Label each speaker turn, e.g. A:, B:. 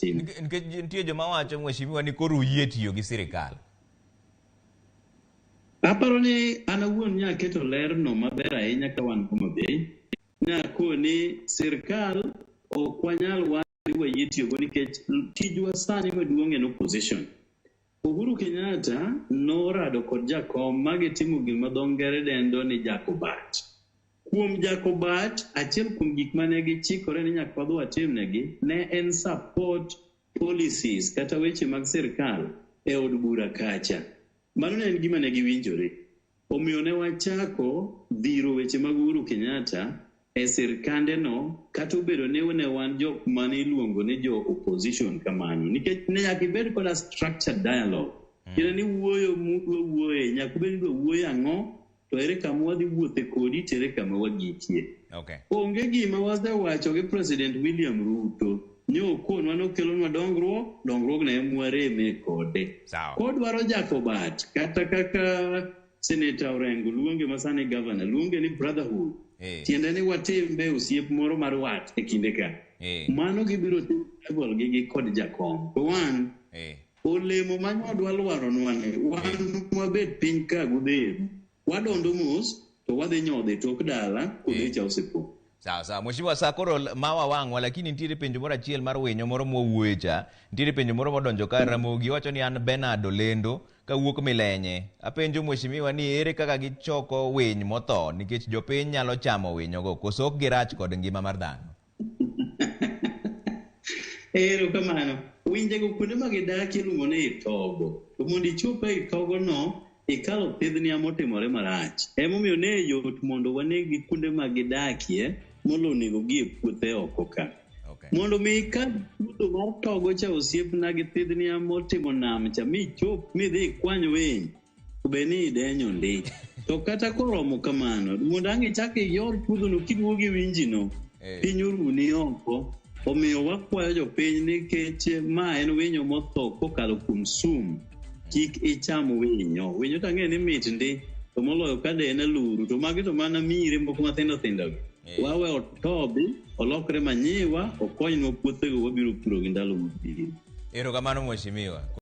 A: tim.
B: Nikech nitie joma wacho mheshimiwa ni koro yie tiyo gi sirkal.
A: Aparo ni an awuon nyaketo lerno maber ahinya ka wan Homabay. Nyakoni sirkal ok wanyal wayie tiyogo nikech tijwa sani maduong' en opposition. Uhuru Kenyatta norado kod jakom magitimo gima dho ngere dendo ni jakobat. Kuom jakobat, achiel kuom gik mane gichikore ni nyaka wadhi watimnegi ne en support policies kata weche mag sirkal e od bura kacha. Mano ne en gima ne giwinjore. Omiyo ne wachako dhiro weche mag Uhuru Kenyatta e sirkandeno kata obedo ni ne wan jok mane iluongo ni jo opposition kamano. Nikech ne nyaka ibed koda structured dialogue. Kendo ni wuoyo nyaka ubed ni wuoyo ang'o to ere kama wadhi wuothe kodi to ere kama wagikie. Onge gima wasewacho gi President William Ruto ni okonwa nokelonwa dongruok ne mwareme kode. Kodwaro jakobat kata kaka Senator Orengo luonge masani governor luonge ni brotherhood. Tiende ni watimbe osiep moro mar wat e kinde ka. Mano gibiro timo gi kod jakom. To wan olemo manyodwa lwaronwa ne wan wabed piny ka godher. Wadondo mos to wadhi nyodhe tok dala kodecha osepo.
B: Sawa. Mheshimiwa sa koro mawa wang'wa lakini nitiere penjo moro achiel mar winyo moro mwuoye cha. Nitiere penjo moro modonjo ka Ramogi wacho ni an Bernard Olendo kawuok Milenye. Apenjo mheshimiwa ni ere kaka gichoko winy motho nikech jopiny nyalo chamo winyogo koso ok girach kod ngima mar dhano.
A: Kamano. Winjego kuonde ma gidakie iluongo ni itogo. To mondo ichop e itogono ikalo thidhnia motimore marach. Emomiyo ne yot mondo wanegi kuonde ma gidakie molo nego gi e puothe oko ka. Mondo mi ikal puodho mar togo cha osiepna gi thidhnia motimo nam cha michop midhi ikwany winy to be ni idenyo ndi. To kata koromo kamano mondo ang' ichak iyor puodhono kiduogo gi winjino piny oruni oko. Omiyo wakwayo jopiny nikech ma en winyo motho kokalo kuom sum. Kik icham winyo. Winyo tang'e ni mit ndi. To moloyo ka en aluru. To magi to mana mire moko mathindo thindogi. Wawe otobi, olokre manyiwa, okonynwa puothego wabiro puro gi ndalo mabiro.
B: Erokamano mheshimiwa.